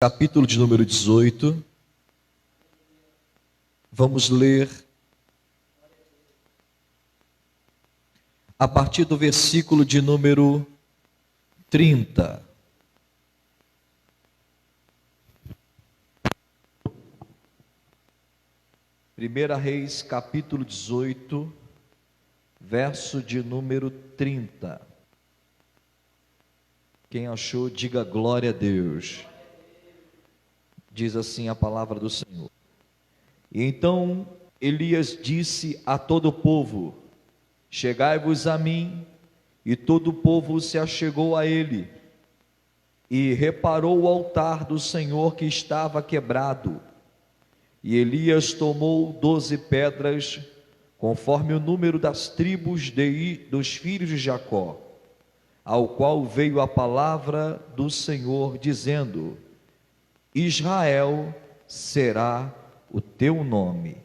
Capítulo de número 18, vamos ler a partir do versículo de número 30. Primeira Reis, capítulo 18, verso de número 30. Quem achou, diga glória a Deus. Diz assim a palavra do Senhor. E então Elias disse a todo o povo: chegai-vos a mim. E todo o povo se achegou a ele, e reparou o altar do Senhor que estava quebrado. E Elias tomou 12 pedras, conforme o número das tribos dos filhos de Jacó, ao qual veio a palavra do Senhor, dizendo: Israel será o teu nome.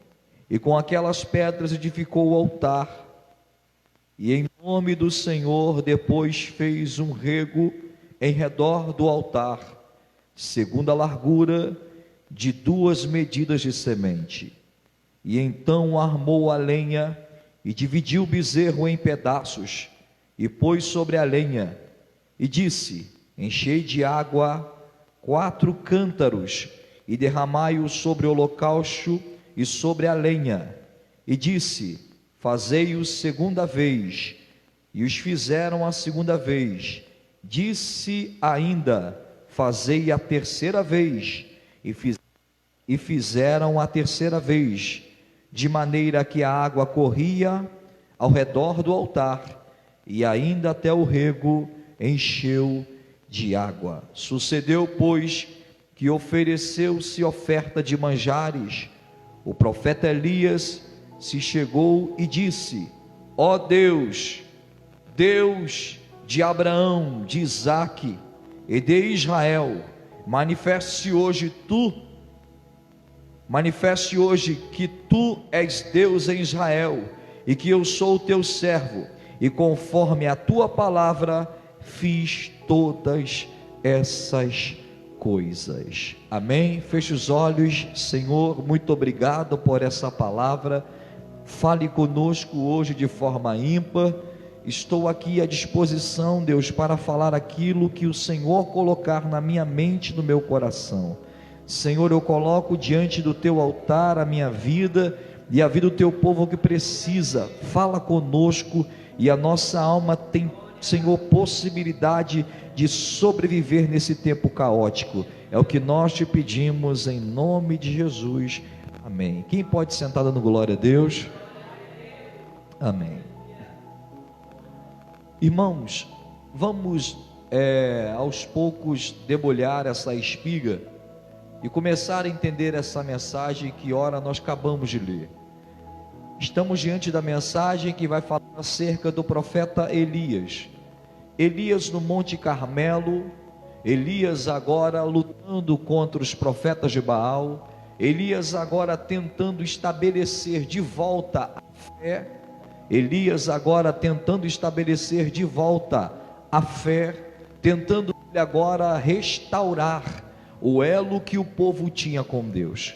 E com aquelas pedras edificou o altar, e em nome do Senhor depois fez um rego em redor do altar, segundo a largura de 2 medidas de semente. E então armou a lenha e dividiu o bezerro em pedaços, e pôs sobre a lenha, e disse: enchei de água 4 cântaros, e derramai-o sobre o holocausto e sobre a lenha. E disse: fazei-o segunda vez. E os fizeram a segunda vez. Disse ainda: fazei a terceira vez. E fizeram a terceira vez, de maneira que a água corria ao redor do altar, e ainda até o rego encheu de água. Sucedeu, pois, que ofereceu-se oferta de manjares. O profeta Elias se chegou e disse: ó Deus, Deus de Abraão, de Isaque e de Israel, manifeste hoje que tu és Deus em Israel, e que eu sou o teu servo, e conforme a tua palavra fiz todas essas coisas. Amém? Feche os olhos. Senhor, muito obrigado por essa palavra. Fale conosco hoje de forma ímpar. Estou aqui à disposição, Deus, para falar aquilo que o Senhor colocar na minha mente e no meu coração. Senhor, eu coloco diante do teu altar a minha vida e a vida do teu povo que precisa. Fala conosco, e a nossa alma tem, Senhor, possibilidade de sobreviver nesse tempo caótico. É o que nós te pedimos em nome de Jesus. Amém. Quem pode sentar dando glória a Deus? Amém. Irmãos, vamos aos poucos debulhar essa espiga e começar a entender essa mensagem que ora nós acabamos de ler. Estamos diante da mensagem que vai falar acerca do profeta Elias. Elias no Monte Carmelo, Elias agora lutando contra os profetas de Baal, Elias agora tentando estabelecer de volta a fé, Elias agora tentando estabelecer de volta a fé, tentando agora restaurar o elo que o povo tinha com Deus.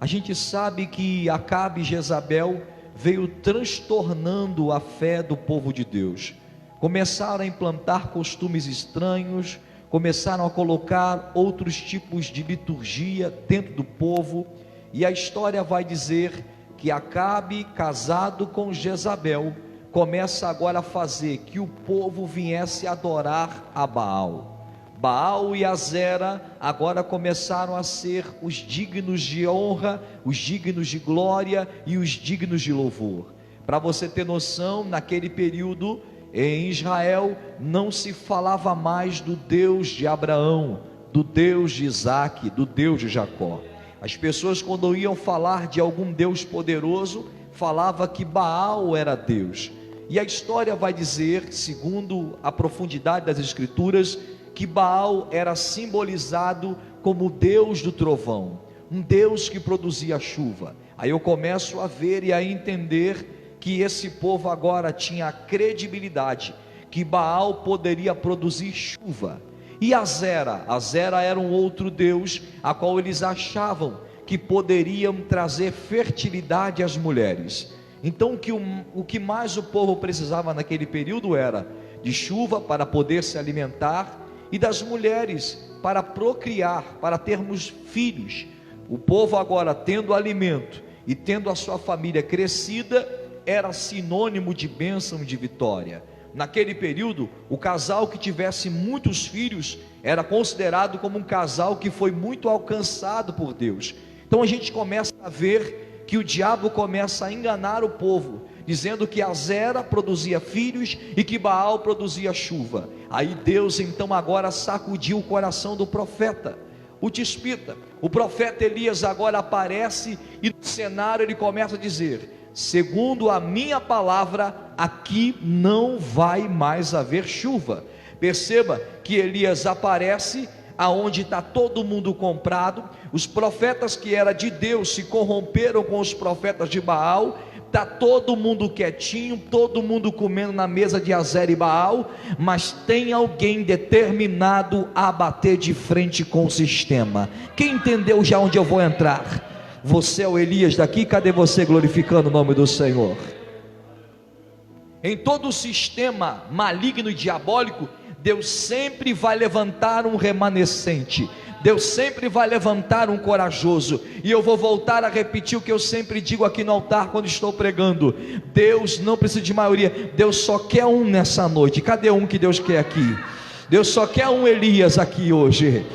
A gente sabe que Acabe e Jezabel veio transtornando a fé do povo de Deus. Começaram a implantar costumes estranhos, começaram a colocar outros tipos de liturgia dentro do povo, e a história vai dizer que Acabe, casado com Jezabel, começa agora a fazer que o povo viesse adorar a Baal. Baal e Azera agora começaram a ser os dignos de honra, os dignos de glória e os dignos de louvor. Para você ter noção, naquele período em Israel não se falava mais do Deus de Abraão, do Deus de Isaque, do Deus de Jacó. As pessoas, quando iam falar de algum Deus poderoso, falava que Baal era Deus. E a história vai dizer, segundo a profundidade das escrituras, que Baal era simbolizado como o Deus do trovão, um Deus que produzia chuva. Aí eu começo a ver e a entender que esse povo agora tinha a credibilidade que Baal poderia produzir chuva, e Azera. Azera era um outro deus, a qual eles achavam que poderiam trazer fertilidade às mulheres. Então o que mais o povo precisava naquele período era de chuva para poder se alimentar, e das mulheres para procriar, para termos filhos. O povo agora tendo alimento e tendo a sua família crescida, era sinônimo de bênção e de vitória. Naquele período, o casal que tivesse muitos filhos era considerado como um casal que foi muito alcançado por Deus. Então a gente começa a ver que o diabo começa a enganar o povo, dizendo que Azera produzia filhos e que Baal produzia chuva. Aí Deus então agora sacudiu o coração do profeta, o tispita. O profeta Elias agora aparece e no cenário ele começa a dizer: segundo a minha palavra, aqui não vai mais haver chuva. Perceba que Elias aparece aonde está todo mundo comprado. Os profetas que eram de Deus se corromperam com os profetas de Baal. Está todo mundo quietinho, todo mundo comendo na mesa de Azera e Baal, mas tem alguém determinado a bater de frente com o sistema. Quem entendeu já onde eu vou entrar? Você é o Elias daqui? Cadê você glorificando o nome do Senhor? Em todo o sistema maligno e diabólico, Deus sempre vai levantar um remanescente, Deus sempre vai levantar um corajoso. E eu vou voltar a repetir o que eu sempre digo aqui no altar quando estou pregando: Deus não precisa de maioria, Deus só quer um nessa noite. Cadê um que Deus quer aqui? Deus só quer um Elias aqui hoje.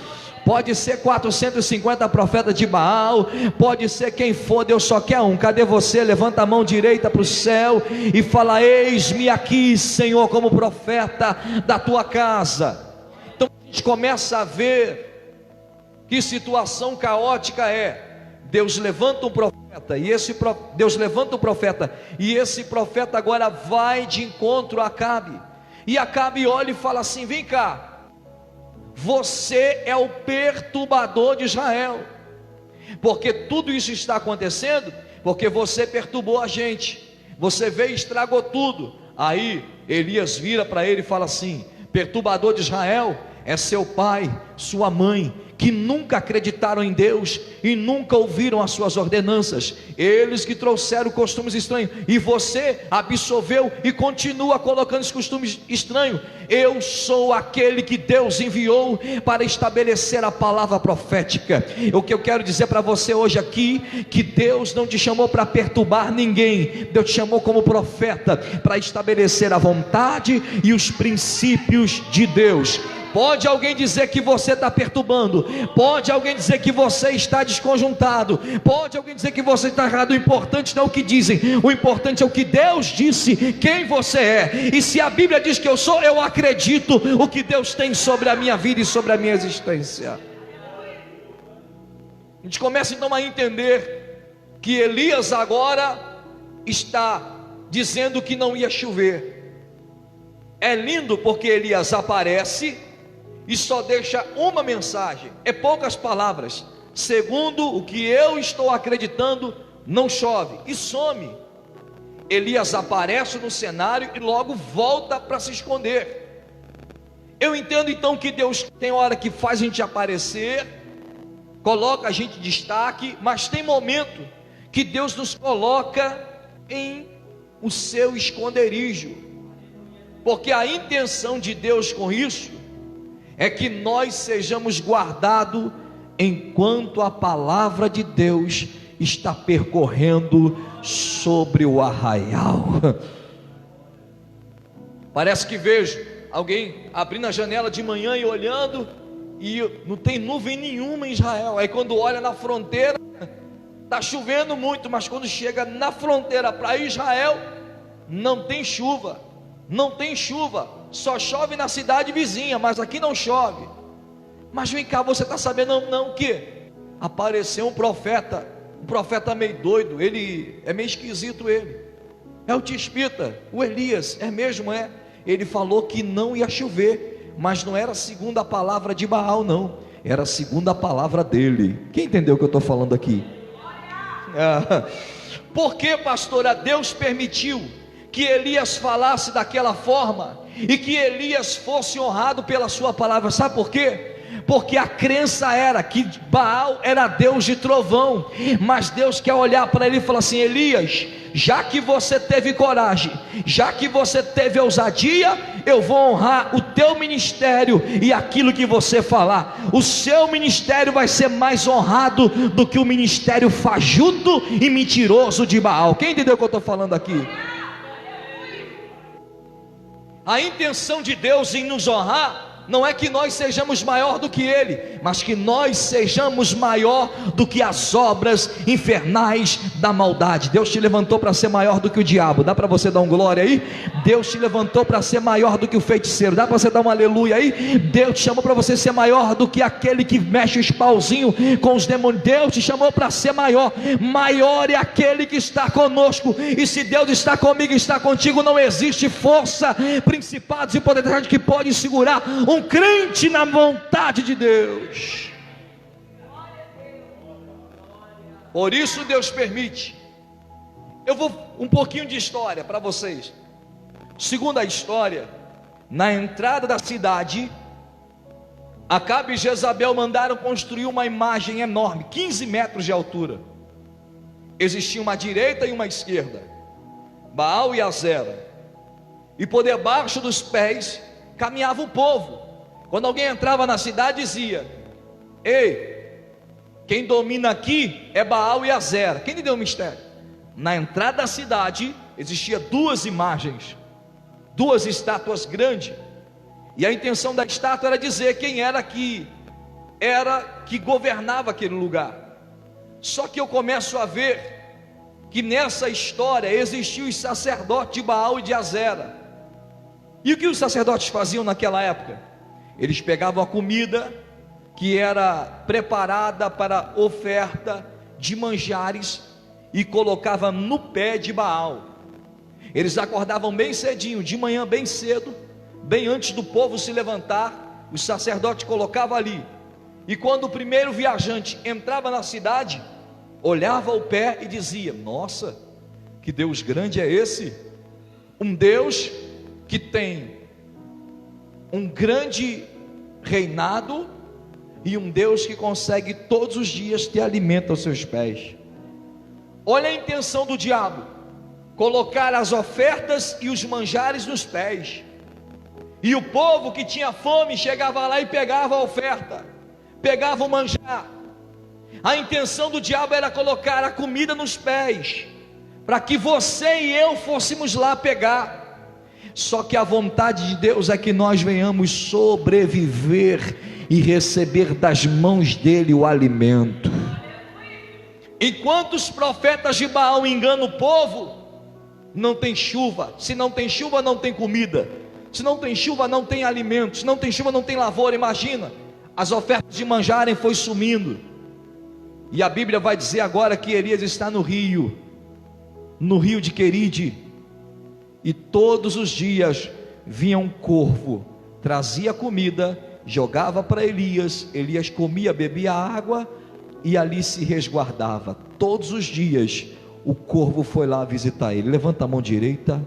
Pode ser 450 profetas de Baal, pode ser quem for, Deus só quer um. Cadê você? Levanta a mão direita para o céu e fala: eis-me aqui, Senhor, como profeta da tua casa. Então a gente começa a ver que situação caótica é. Deus levanta um profeta, Deus levanta um profeta, e esse profeta agora vai de encontro a Acabe. E Acabe olha e fala assim: vem cá, você é o perturbador de Israel, porque tudo isso está acontecendo porque você perturbou a gente, você veio e estragou tudo. Aí Elias vira para ele e fala assim: perturbador de Israel é seu pai, sua mãe, que nunca acreditaram em Deus e nunca ouviram as suas ordenanças, eles que trouxeram costumes estranhos, e você absorveu e continua colocando esses costumes estranhos. Eu sou aquele que Deus enviou para estabelecer a palavra profética. O que eu quero dizer para você hoje aqui, que Deus não te chamou para perturbar ninguém, Deus te chamou como profeta para estabelecer a vontade e os princípios de Deus. Pode alguém dizer que você está perturbando, pode alguém dizer que você está desconjuntado, pode alguém dizer que você está errado. O importante não é o que dizem, o importante é o que Deus disse quem você é. E se a Bíblia diz que eu sou, eu acredito o que Deus tem sobre a minha vida e sobre a minha existência. A gente começa então a entender que Elias agora está dizendo que não ia chover. É lindo porque Elias aparece e só deixa uma mensagem, é poucas palavras: segundo o que eu estou acreditando, não chove, e some. Elias aparece no cenário e logo volta para se esconder. Eu entendo então que Deus tem hora que faz a gente aparecer, coloca a gente em destaque, mas tem momento que Deus nos coloca em o seu esconderijo, porque a intenção de Deus com isso é que nós sejamos guardados enquanto a palavra de Deus está percorrendo sobre o arraial. Parece que vejo alguém abrindo a janela de manhã e olhando, e não tem nuvem nenhuma em Israel. Aí quando olha na fronteira, está chovendo muito, mas quando chega na fronteira para Israel, não tem chuva, não tem chuva. Só chove na cidade vizinha, mas aqui não chove. Mas vem cá, você está sabendo não que apareceu um profeta meio doido, ele é meio esquisito, ele é o tispita, o Elias, é mesmo, é. Ele falou que não ia chover, mas não era segundo a palavra de Baal, não, era segundo a palavra dele. Quem entendeu o que eu estou falando aqui? Por que, pastora, Deus permitiu que Elias falasse daquela forma e que Elias fosse honrado pela sua palavra. Sabe por quê? Porque a crença era que Baal era Deus de trovão, mas Deus quer olhar para ele e falar assim: Elias, já que você teve coragem, já que você teve ousadia, eu vou honrar o teu ministério e aquilo que você falar. O seu ministério vai ser mais honrado do que o ministério fajuto e mentiroso de Baal. Quem entendeu o que eu estou falando aqui? A intenção de Deus em nos honrar não é que nós sejamos maior do que Ele, mas que nós sejamos maior do que as obras infernais da maldade. Deus te levantou para ser maior do que o diabo. Dá para você dar um glória aí? Deus te levantou para ser maior do que o feiticeiro. Dá para você dar um aleluia aí? Deus te chamou para você ser maior do que aquele que mexe os pauzinhos com os demônios. Deus te chamou para ser maior. Maior é aquele que está conosco. E se Deus está comigo e está contigo, não existe força, principados e potestades que podem segurar um crente na vontade de Deus. Por isso Deus permite. Eu vou um pouquinho de história para vocês. Segundo a história, na entrada da cidade, Acabe e Jezabel mandaram construir uma imagem enorme, 15 metros de altura. Existia uma direita e uma esquerda, Baal e Azera, e por debaixo dos pés caminhava o povo. Quando alguém entrava na cidade, dizia: ei, quem domina aqui é Baal e Azera. Quem lhe deu o mistério? Na entrada da cidade existia duas imagens, duas estátuas grandes, e a intenção da estátua era dizer quem era que governava aquele lugar. Só que eu começo a ver que nessa história existiam os sacerdotes de Baal e de Azera. E o que os sacerdotes faziam naquela época? Eles pegavam a comida que era preparada para oferta de manjares e colocavam no pé de Baal. Eles acordavam bem cedinho, de manhã bem cedo, bem antes do povo se levantar, os sacerdotes colocavam ali. E quando o primeiro viajante entrava na cidade, olhava o pé e dizia: nossa, que Deus grande é esse? Um Deus que tem um grande reinado e um Deus que consegue todos os dias ter alimento aos seus pés. Olha a intenção do diabo: colocar as ofertas e os manjares nos pés. E o povo que tinha fome chegava lá e pegava a oferta, pegava o manjar. A intenção do diabo era colocar a comida nos pés, para que você e eu fôssemos lá pegar. Só que a vontade de Deus é que nós venhamos sobreviver e receber das mãos dele o alimento. Enquanto os profetas de Baal enganam o povo, não tem chuva. Se não tem chuva, não tem comida. Se não tem chuva, não tem alimento. Se não tem chuva, não tem lavoura. Imagina, as ofertas de manjarem foi sumindo. E a Bíblia vai dizer agora que Elias está no rio de Queride. E todos os dias vinha um corvo, trazia comida, jogava para Elias. Elias comia, bebia água e ali se resguardava. Todos os dias o corvo foi lá visitar ele. Levanta a mão direita.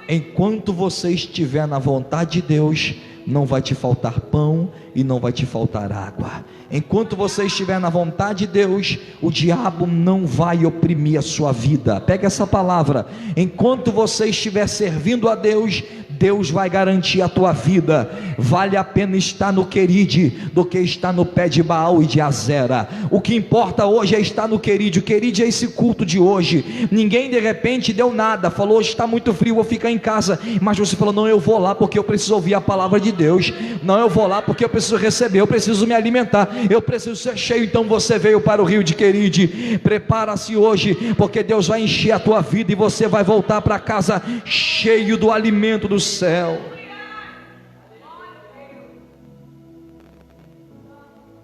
Enquanto você estiver na vontade de Deus, não vai te faltar pão e não vai te faltar água. Enquanto você estiver na vontade de Deus, o diabo não vai oprimir a sua vida. Pega essa palavra: enquanto você estiver servindo a Deus, Deus vai garantir a tua vida. Vale a pena estar no Queride do que estar no pé de Baal e de Azera. O que importa hoje é estar no Queride. O Queride é esse culto de hoje. Ninguém de repente deu nada, falou: hoje está muito frio, vou ficar em casa. Mas você falou: não, eu vou lá porque eu preciso ouvir a palavra de Deus. Não, eu vou lá porque eu preciso receber, eu preciso me alimentar, eu preciso ser cheio. Então você veio para o rio de Queride. Prepara-se hoje, porque Deus vai encher a tua vida e você vai voltar para casa cheio do alimento do céu.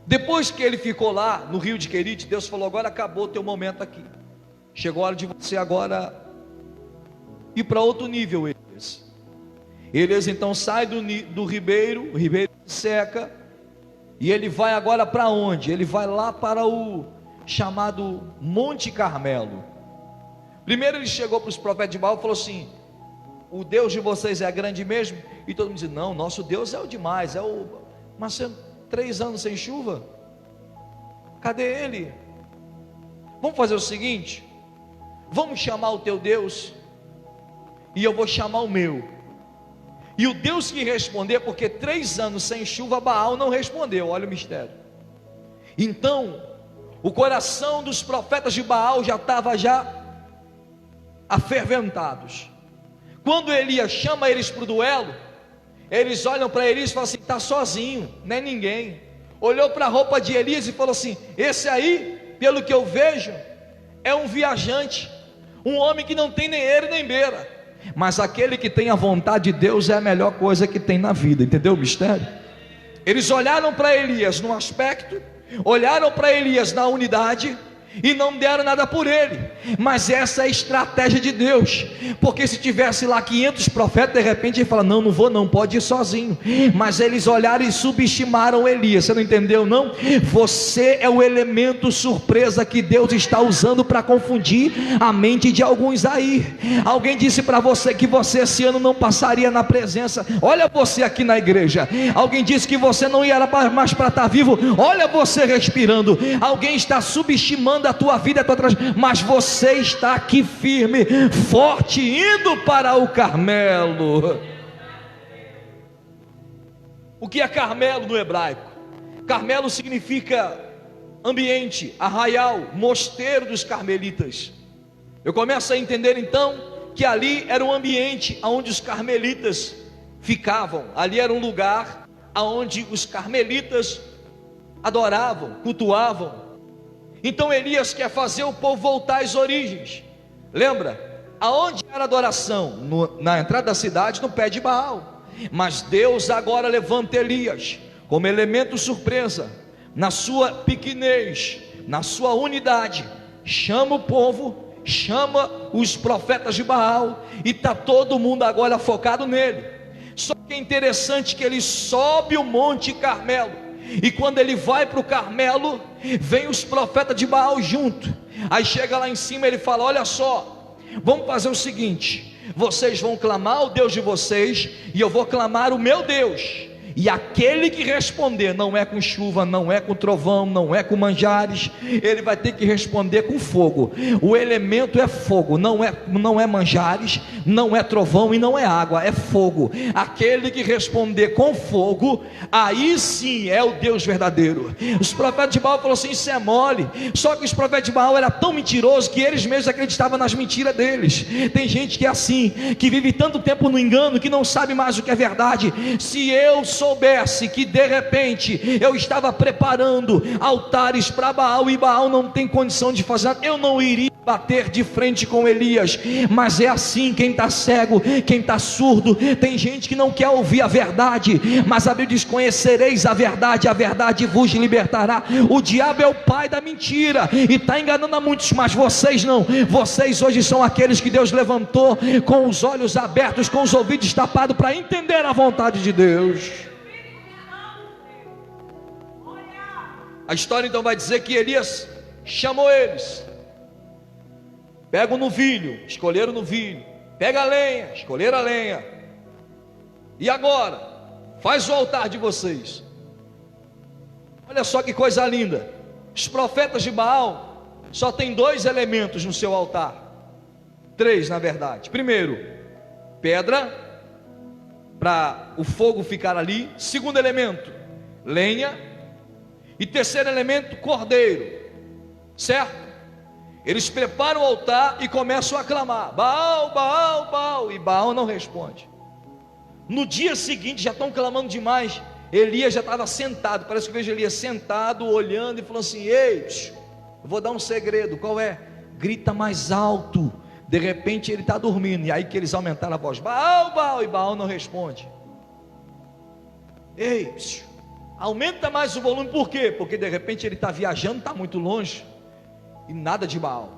Depois que ele ficou lá no rio de Queride, Deus falou: agora acabou o teu momento aqui, chegou a hora de você agora ir para outro nível. Elias então sai do ribeiro, o ribeiro seca, e ele vai agora para onde? Ele vai lá para o chamado Monte Carmelo. Primeiro ele chegou para os profetas de Baal e falou assim: o Deus de vocês é grande mesmo? E todo mundo disse: não, nosso Deus é o demais, mas 3 anos sem chuva, cadê ele? Vamos fazer o seguinte, vamos chamar o teu Deus, e eu vou chamar o meu, e o Deus que responder, porque 3 anos sem chuva, Baal não respondeu. Olha o mistério. Então o coração dos profetas de Baal já estava aferventados. Quando Elias chama eles para o duelo, eles olham para Elias e falam assim: está sozinho, não é ninguém. Olhou para a roupa de Elias e falou assim: esse aí, pelo que eu vejo, é um viajante, um homem que não tem nem eira nem beira. Mas aquele que tem a vontade de Deus é a melhor coisa que tem na vida. Entendeu o mistério? Eles olharam para Elias no aspecto, olharam para Elias na unidade, e não deram nada por ele. Mas essa é a estratégia de Deus, porque se tivesse lá 500 profetas, de repente ele fala: não, não vou não, pode ir sozinho. Mas eles olharam e subestimaram Elias. Você não entendeu não? Você é o elemento surpresa que Deus está usando para confundir a mente de alguns aí. Alguém disse para você que você esse ano não passaria na presença. Olha você aqui na igreja. Alguém disse que você não ia mais para estar vivo. Olha você respirando. Alguém está subestimando a tua vida, a tua trajetória, mas você está aqui firme, forte, indo para o Carmelo. O que é Carmelo no hebraico? Carmelo significa ambiente, arraial, mosteiro dos carmelitas. Eu começo a entender então que ali era um ambiente onde os carmelitas ficavam. Ali era um lugar onde os carmelitas adoravam, cultuavam. Então Elias quer fazer o povo voltar às origens. Lembra? Aonde era a adoração? Na entrada da cidade, no pé de Baal. Mas Deus agora levanta Elias como elemento surpresa, na sua pequenez, na sua unidade. Chama o povo, chama os profetas de Baal, e está todo mundo agora focado nele. Só que é interessante que ele sobe o Monte Carmelo, e quando ele vai para o Carmelo, vem os profetas de Baal junto. Aí chega lá em cima, ele fala: olha só, vamos fazer o seguinte, vocês vão clamar o Deus de vocês, e eu vou clamar o meu Deus, e aquele que responder, não é com chuva, não é com trovão, não é com manjares, ele vai ter que responder com fogo. O elemento é fogo, não é manjares, não é trovão e não é água, é fogo. Aquele que responder com fogo, aí sim é o Deus verdadeiro. Os profetas de Baal falaram assim: isso é mole. Só que os profetas de Baal eram tão mentirosos que eles mesmos acreditavam nas mentiras deles. Tem gente que é assim, que vive tanto tempo no engano, que não sabe mais o que é verdade. Se eu soubesse que de repente eu estava preparando altares para Baal, e Baal não tem condição de fazer nada, eu não iria bater de frente com Elias. Mas é assim, quem está cego, quem está surdo, tem gente que não quer ouvir a verdade, mas a Bíblia diz: conhecereis a verdade vos libertará. O diabo é o pai da mentira, e está enganando a muitos, mas vocês não. Vocês hoje são aqueles que Deus levantou com os olhos abertos, com os ouvidos tapados, para entender a vontade de Deus. A história então vai dizer que Elias chamou eles. Pega o novilho, escolheram o novilho. Pega a lenha, escolheram a lenha. E agora, faz o altar de vocês. Olha só que coisa linda. Os profetas de Baal só tem 2 elementos no seu altar. 3 na verdade. Primeiro, pedra, para o fogo ficar ali. Segundo elemento, lenha. E terceiro elemento, cordeiro. Certo? Eles preparam o altar e começam a clamar: Baal, Baal, Baal. E Baal não responde. No dia seguinte, já estão clamando demais. Elias já estava sentado. Parece que eu vejo Elias sentado, olhando, e falou assim: ei, eu vou dar um segredo. Qual é? Grita mais alto. De repente ele está dormindo. E aí que eles aumentaram a voz: Baal, Baal. E Baal não responde. Ei, aumenta mais o volume. Por quê? Porque de repente ele está viajando, está muito longe, e nada de Baal.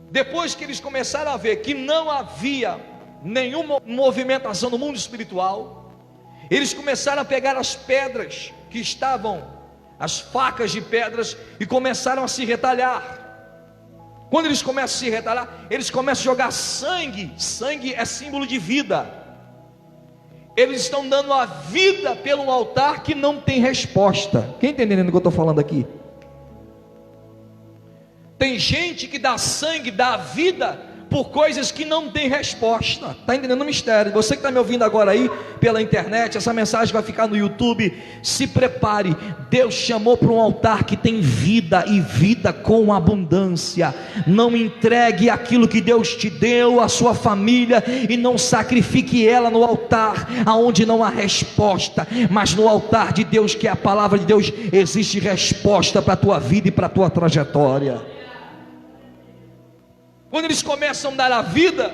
Depois que eles começaram a ver que não havia nenhuma movimentação no mundo espiritual, eles começaram a pegar as pedras que estavam, as facas de pedras, e começaram a se retalhar. Quando eles começam a se retalhar, eles começam a jogar sangue. Sangue é símbolo de vida. Eles estão dando a vida pelo altar que não tem resposta. Quem está entendendo o que eu estou falando aqui? Tem gente que dá sangue, dá vida por coisas que não tem resposta. Está entendendo o mistério? Você que está me ouvindo agora aí pela internet, essa mensagem vai ficar no YouTube. Se prepare. Deus chamou para um altar que tem vida, e vida com abundância. Não entregue aquilo que Deus te deu, a sua família, e não sacrifique ela no altar aonde não há resposta. Mas no altar de Deus, que é a palavra de Deus, existe resposta para a tua vida e para a tua trajetória. Quando eles começam a dar a vida,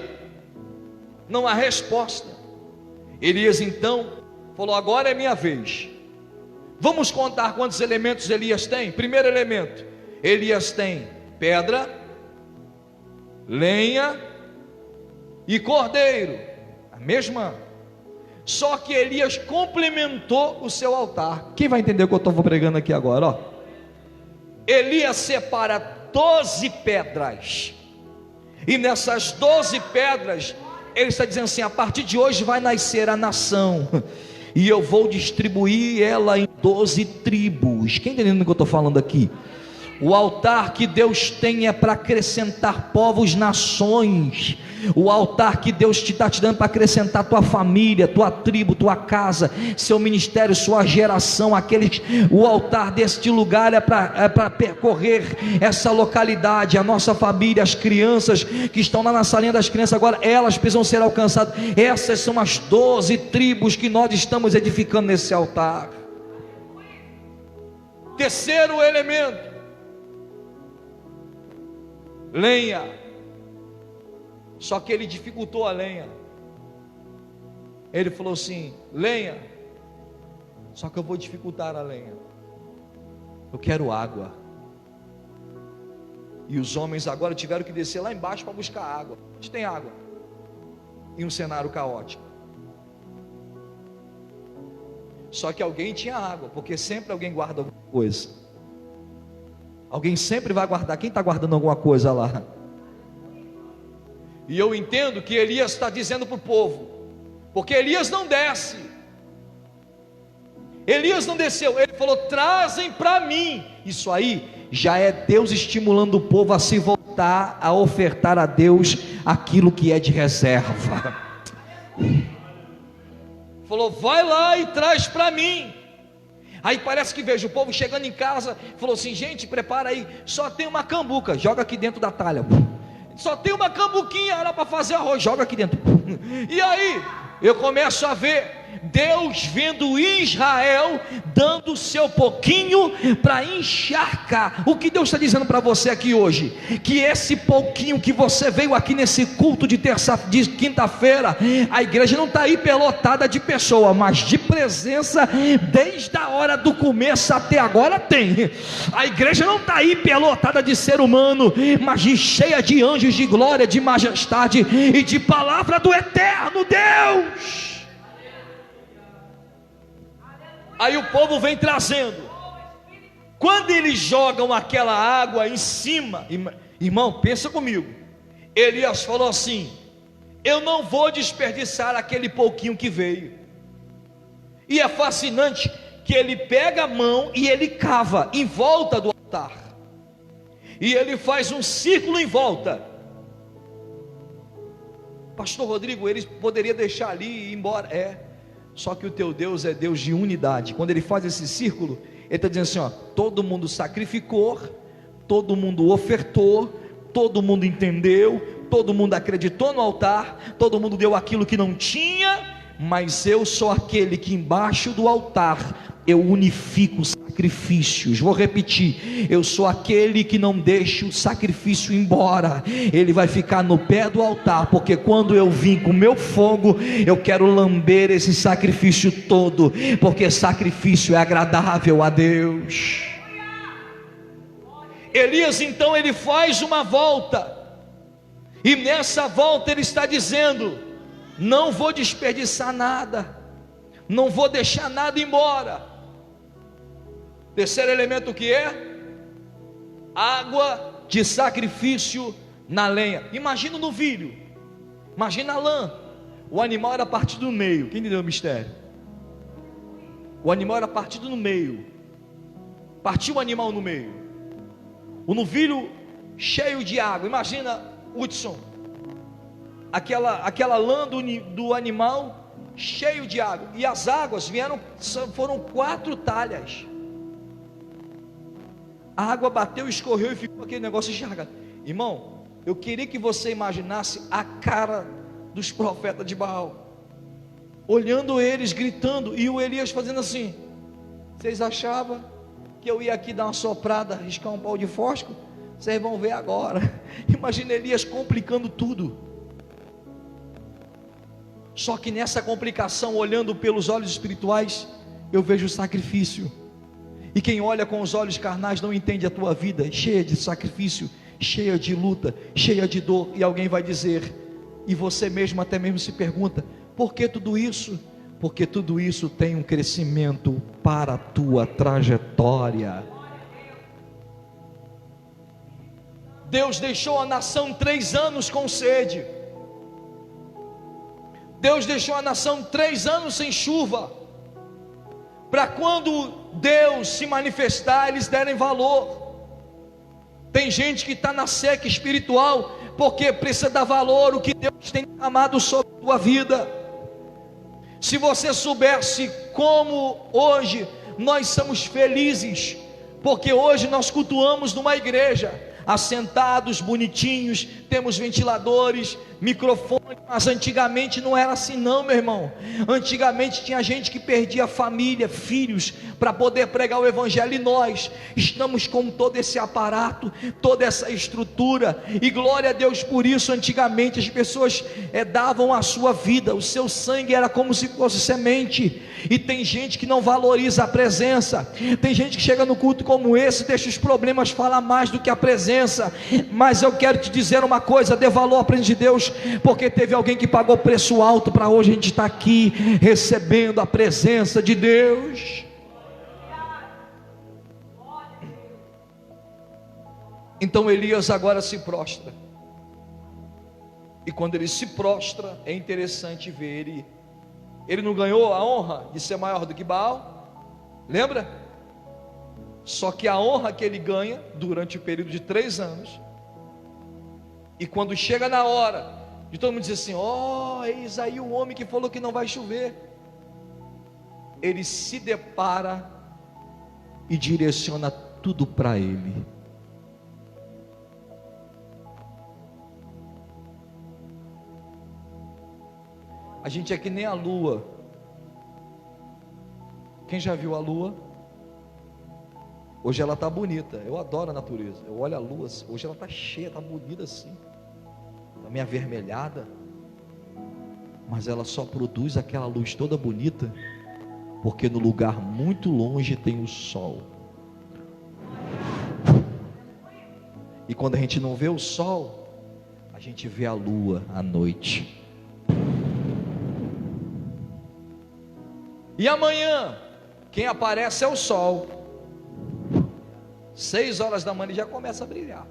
não há resposta. Elias então falou: agora é minha vez. Vamos contar quantos elementos Elias tem. Primeiro elemento: Elias tem pedra, lenha e cordeiro, a mesma. Só que Elias complementou o seu altar. Quem vai entender o que eu estou pregando aqui agora? Ó. Elias separa 12 pedras, e nessas 12 pedras, ele está dizendo assim: a partir de hoje vai nascer a nação, e eu vou distribuir ela em 12 tribos. Quem está entendendo o que eu estou falando aqui? O altar que Deus tem é para acrescentar povos, nações. O altar que Deus está te dando para acrescentar tua família, tua tribo, tua casa, seu ministério, sua geração. O altar deste lugar é para percorrer essa localidade, a nossa família, as crianças que estão lá na salinha das crianças agora, elas precisam ser alcançadas. Essas são as 12 tribos que nós estamos edificando nesse altar. Terceiro elemento: lenha. Só que ele dificultou a lenha. Ele falou assim: lenha, só que eu vou dificultar a lenha. Eu quero água. E os homens agora tiveram que descer lá embaixo para buscar água. Onde tem água? Em um cenário caótico. Só que alguém tinha água, porque sempre alguém guarda alguma coisa. Alguém sempre vai guardar. Quem está guardando alguma coisa lá? E eu entendo que Elias está dizendo para o povo, porque Elias não desce. Elias não desceu. Ele falou: trazem para mim. Isso aí já é Deus estimulando o povo a se voltar, a ofertar a Deus aquilo que é de reserva. Falou: vai lá e traz para mim. Aí parece que vejo o povo chegando em casa, falou assim: gente, prepara aí, só tem uma cambuca, joga aqui dentro da talha. Só tem uma cambuquinha, era para fazer arroz, joga aqui dentro. E aí eu começo a ver Deus vendo Israel dando o seu pouquinho para encharcar. O que Deus está dizendo para você aqui hoje? Que esse pouquinho que você veio aqui nesse culto de quinta-feira, a igreja não está hiperlotada de pessoa, mas de presença, desde a hora do começo até agora tem. A igreja não está hiperlotada de ser humano, mas cheia de anjos de glória, de majestade e de palavra do eterno Deus. Aí o povo vem trazendo. Quando eles jogam aquela água em cima, irmão, pensa comigo. Elias falou assim: eu não vou desperdiçar aquele pouquinho que veio. E é fascinante que ele pega a mão e ele cava em volta do altar, e ele faz um círculo em volta. Pastor Rodrigo, ele poderia deixar ali e ir embora. Só que o teu Deus é Deus de unidade. Quando ele faz esse círculo, ele está dizendo assim: ó, todo mundo sacrificou, todo mundo ofertou, todo mundo entendeu, todo mundo acreditou no altar, todo mundo deu aquilo que não tinha, mas eu sou aquele que embaixo do altar eu unifico sacrifícios. Vou repetir: eu sou aquele que não deixa o sacrifício embora, ele vai ficar no pé do altar, porque quando eu vim com o meu fogo, eu quero lamber esse sacrifício todo, porque sacrifício é agradável a Deus. Elias então ele faz uma volta, e nessa volta ele está dizendo: não vou desperdiçar nada, não vou deixar nada embora. Terceiro elemento, que é água de sacrifício na lenha. Imagina o novilho, imagina a lã. O animal era partido no meio. Quem entendeu o mistério? O animal era partido no meio. Partiu o animal no meio. O novilho cheio de água. Imagina, Hudson, aquela lã do animal cheio de água. E as águas foram 4 talhas. A água bateu, escorreu e ficou aquele negócio encharcado. Irmão, eu queria que você imaginasse a cara dos profetas de Baal, olhando eles, gritando, e o Elias fazendo assim. Vocês achavam que eu ia aqui dar uma soprada, riscar um pau de fósforo? Vocês vão ver agora. Imagina Elias complicando tudo. Só que nessa complicação, olhando pelos olhos espirituais, eu vejo o sacrifício. E quem olha com os olhos carnais não entende a tua vida, cheia de sacrifício, cheia de luta, cheia de dor. E alguém vai dizer, e você mesmo até mesmo se pergunta, por que tudo isso? Porque tudo isso tem um crescimento para a tua trajetória. Deus deixou a nação 3 anos com sede. Deus deixou a nação 3 anos sem chuva, para quando Deus se manifestar, eles derem valor. Tem gente que está na seca espiritual, porque precisa dar valor o que Deus tem amado sobre a tua vida. Se você soubesse como hoje nós somos felizes, porque hoje nós cultuamos numa igreja, assentados, bonitinhos, temos ventiladores, microfone, mas antigamente não era assim não, meu irmão. Antigamente tinha gente que perdia família, filhos, para poder pregar o evangelho, e nós estamos com todo esse aparato, toda essa estrutura, e glória a Deus por isso. Antigamente as pessoas davam a sua vida, o seu sangue era como se fosse semente, e tem gente que não valoriza a presença, tem gente que chega no culto como esse, deixa os problemas falar mais do que a presença. Mas eu quero te dizer uma coisa, dê valor à presença de Deus, porque teve alguém que pagou preço alto para hoje a gente estar aqui recebendo a presença de Deus. Então Elias agora se prostra, e quando ele se prostra, é interessante ver ele não ganhou a honra de ser maior do que Baal, lembra? Só que a honra que ele ganha durante o período de 3 anos, e quando chega na hora de todo mundo dizer assim, eis aí o homem que falou que não vai chover, ele se depara e direciona tudo para ele. A gente é que nem a lua. Quem já viu a lua? Hoje ela está bonita. Eu adoro a natureza. Eu olho a lua, hoje ela está cheia, está bonita assim, está meio avermelhada, mas ela só produz aquela luz toda bonita porque no lugar muito longe tem o sol. E quando a gente não vê o sol, a gente vê a lua à noite. E amanhã, quem aparece é o sol. 6 horas da manhã ele já começa a brilhar.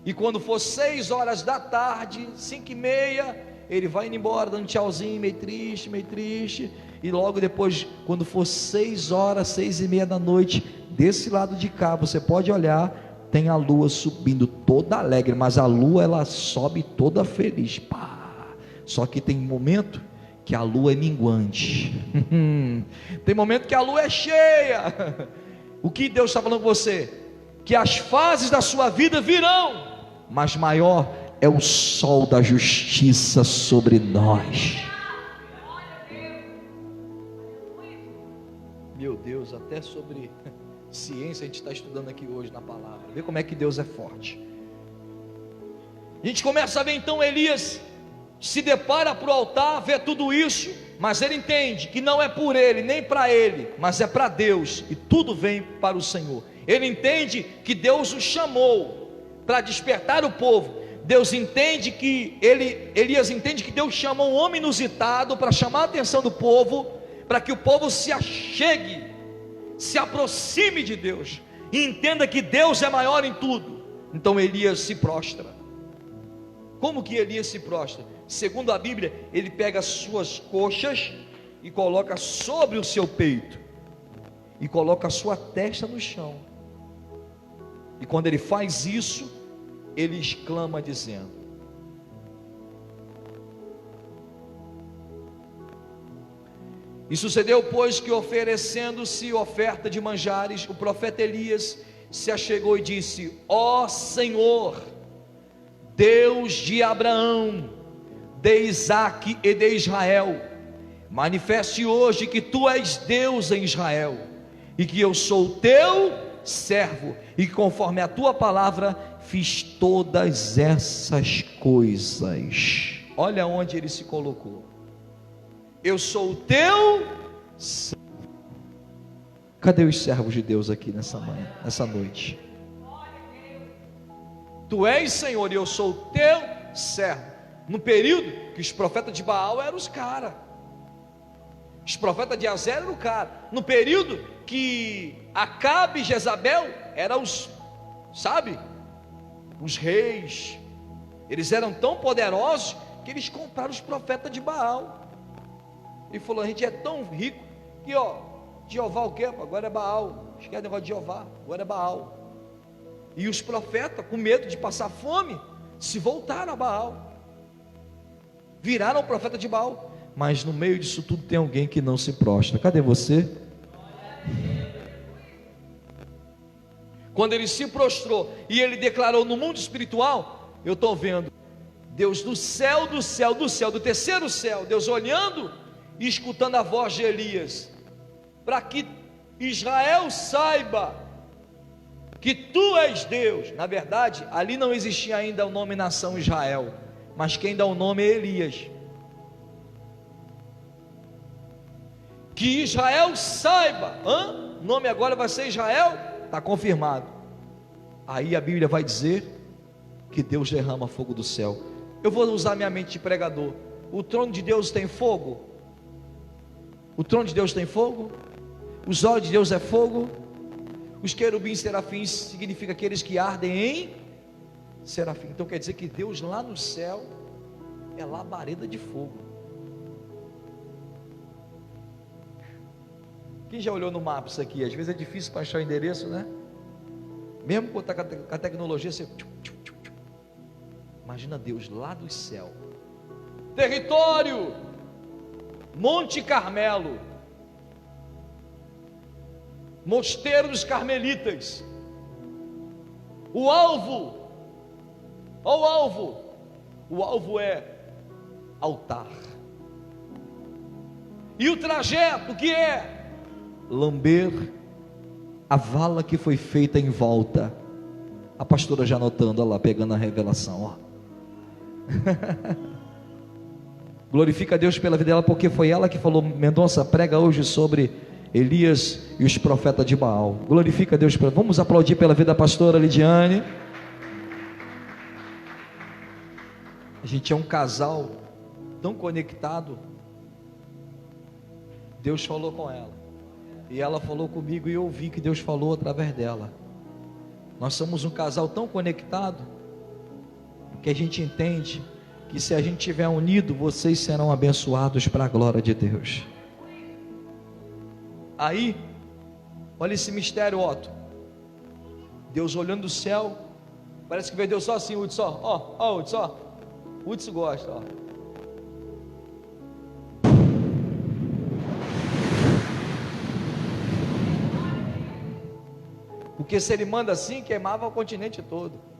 E quando for 6 horas da tarde, 5h30, ele vai indo embora, dando tchauzinho, meio triste. E logo depois, quando for 6 horas, 6h30 da noite, desse lado de cá, você pode olhar, tem a lua subindo toda alegre, mas a lua ela sobe toda feliz. Pá. Só que tem momento que a lua é minguante. Tem momento que a lua é cheia. O que Deus está falando com você? Que as fases da sua vida virão, mas maior é o sol da justiça sobre nós. Meu Deus, até sobre ciência a gente está estudando aqui hoje na palavra. Vê como é que Deus é forte. A gente começa a ver então Elias se depara para o altar, vê tudo isso, mas ele entende que não é por ele, nem para ele, mas é para Deus, e tudo vem para o Senhor. Ele entende que Deus o chamou para despertar o povo. Elias entende que Deus chamou um homem inusitado para chamar a atenção do povo, para que o povo se achegue, se aproxime de Deus, e entenda que Deus é maior em tudo. Então Elias se prostra. Como que Elias se prostra? Segundo a Bíblia, ele pega as suas coxas e coloca sobre o seu peito, e coloca a sua testa no chão. E quando ele faz isso, ele exclama dizendo: e sucedeu, pois, que oferecendo-se oferta de manjares, o profeta Elias se achegou e disse: ó Senhor, Deus de Abraão, de Isaque e de Israel, manifeste hoje que tu és Deus em Israel, e que eu sou teu servo, e que conforme a tua palavra fiz todas essas coisas. Olha onde ele se colocou: eu sou o teu servo. Cadê os servos de Deus aqui nessa manhã, nessa noite? Tu és Senhor e eu sou o teu servo. No período que os profetas de Baal eram os caras, os profetas de Azera eram o cara. No período que Acabe e Jezabel eram os, sabe, os reis. Eles eram tão poderosos que eles compraram os profetas de Baal. E falou: a gente é tão rico que, ó, Jeová o que? Agora é Baal. Esquece o negócio de Jeová, agora é Baal. E os profetas, com medo de passar fome, se voltaram a Baal, viraram o profeta de Baal. Mas no meio disso tudo tem alguém que não se prostra. Cadê você? Quando ele se prostrou e ele declarou no mundo espiritual, eu estou vendo Deus do céu, do céu, do céu, do terceiro céu, Deus olhando e escutando a voz de Elias, para que Israel saiba que tu és Deus. Na verdade, ali não existia ainda o nome nação Israel, mas quem dá o nome é Elias. Que Israel saiba, o nome agora vai ser Israel, está confirmado. Aí a Bíblia vai dizer que Deus derrama fogo do céu. Eu vou usar minha mente de pregador. O trono de Deus tem fogo? O trono de Deus tem fogo? Os olhos de Deus é fogo? Os querubins serafins significa aqueles que ardem em serafim. Então quer dizer que Deus lá no céu é labareda de fogo. Quem já olhou no mapa isso aqui? Às vezes é difícil para achar o endereço, né? Mesmo quando está com a tecnologia, você... Imagina Deus lá do céu. Território Monte Carmelo, Mosteiro dos Carmelitas. O alvo, olha o alvo. O alvo é altar. E o trajeto que é lamber a vala que foi feita em volta. A pastora já anotando, olha lá, pegando a revelação, ó. Glorifica a Deus pela vida dela, porque foi ela que falou: Mendonça, prega hoje sobre Elias e os profetas de Baal. Glorifica a Deus. Vamos aplaudir pela vida da pastora Lidiane. A gente é um casal tão conectado. Deus falou com ela, e ela falou comigo, e eu ouvi que Deus falou através dela. Nós somos um casal tão conectado, que a gente entende que se a gente estiver unido, vocês serão abençoados para a glória de Deus. Aí, olha esse mistério, Otto. Deus olhando do céu, parece que veio Deus só assim, Hudson, ó, Hudson, ó. Hudson gosta, ó. Porque se ele manda assim, queimava o continente todo.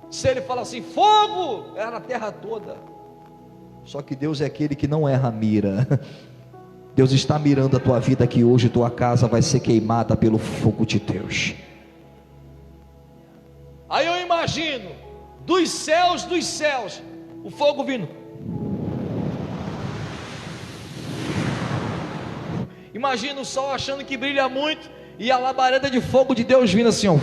Se ele fala assim, fogo, era a terra toda. Só que Deus é aquele que não erra a mira. Deus está mirando a tua vida, que hoje tua casa vai ser queimada pelo fogo de Deus. Aí eu imagino dos céus, o fogo vindo. Imagina o sol achando que brilha muito, e a labareda de fogo de Deus vindo assim, ó.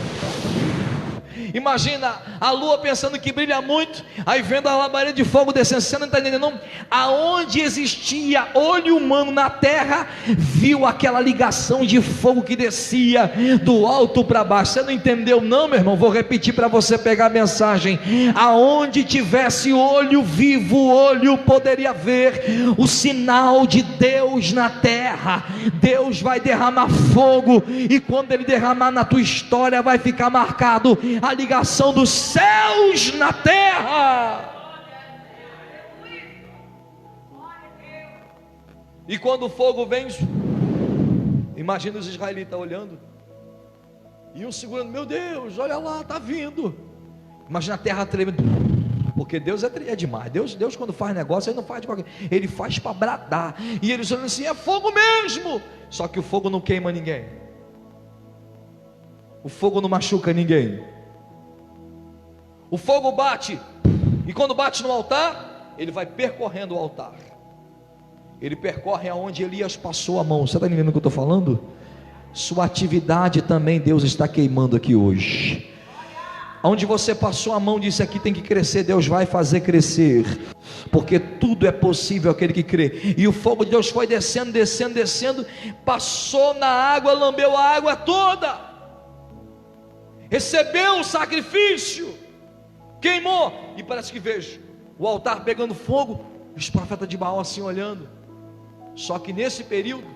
Imagina a lua pensando que brilha muito, aí vendo a labareda de fogo descendo. Você não está entendendo não? Aonde existia olho humano na terra, viu aquela ligação de fogo que descia do alto para baixo. Você não entendeu não, meu irmão? Vou repetir para você pegar a mensagem. Aonde tivesse olho vivo, o olho poderia ver o sinal de Deus na terra. Deus vai derramar fogo, e quando Ele derramar na tua história, vai ficar marcado a ligação dos céus na terra. E quando o fogo vem, imagina os israelitas olhando, e um segurando, meu Deus, olha lá, está vindo. Imagina a terra tremendo, porque Deus é demais. Deus quando faz negócio, Ele não faz de qualquer, Ele faz para bradar. E eles olham assim, é fogo mesmo. Só que o fogo não queima ninguém, o fogo não machuca ninguém. O fogo bate, e quando bate no altar, ele vai percorrendo o altar. Ele percorre aonde Elias passou a mão. Você está entendendo o que eu estou falando? Sua atividade também Deus está queimando aqui hoje. Onde você passou a mão, disse aqui tem que crescer, Deus vai fazer crescer, porque tudo é possível aquele que crê. E o fogo de Deus foi descendo, descendo, descendo, passou na água, lambeu a água toda, recebeu o sacrifício, queimou, e parece que vejo o altar pegando fogo, os profetas de Baal assim olhando. Só que nesse período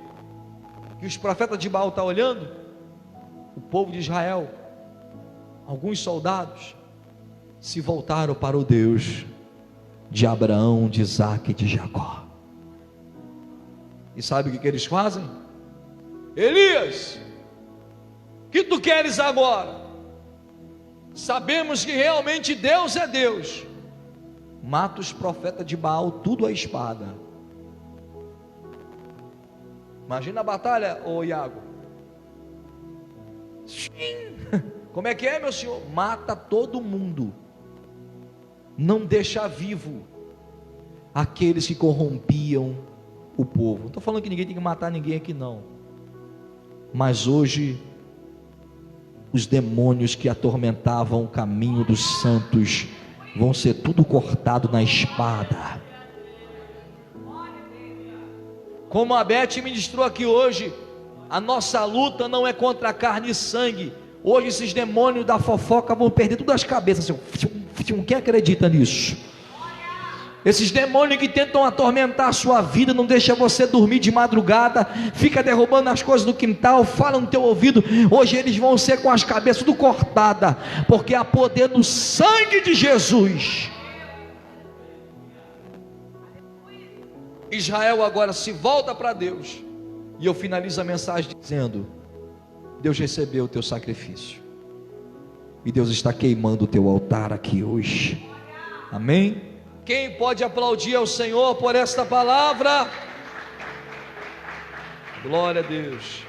que os profetas de Baal estão olhando, o povo de Israel, alguns soldados, se voltaram para o Deus de Abraão, de Isaque e de Jacó. E sabe o que eles fazem? Elias, o que tu queres agora? Sabemos que realmente Deus é Deus. Mata os profetas de Baal, tudo à espada. Imagina a batalha, ô Iago. Como é que é, meu senhor? Mata todo mundo, não deixa vivo aqueles que corrompiam o povo. Não estou falando que ninguém tem que matar ninguém aqui não, mas hoje os demônios que atormentavam o caminho dos santos vão ser tudo cortado na espada. Como a Beth ministrou aqui hoje, a nossa luta não é contra a carne e sangue. Hoje esses demônios da fofoca vão perder todas as cabeças. Quem acredita nisso? Esses demônios que tentam atormentar a sua vida, não deixa você dormir de madrugada, fica derrubando as coisas do quintal, fala no teu ouvido, hoje eles vão ser com as cabeças tudo cortadas, porque há poder no sangue de Jesus. Israel agora se volta para Deus, e eu finalizo a mensagem dizendo: Deus recebeu o teu sacrifício, e Deus está queimando o teu altar aqui hoje. Amém? Quem pode aplaudir ao Senhor por esta palavra? Glória a Deus.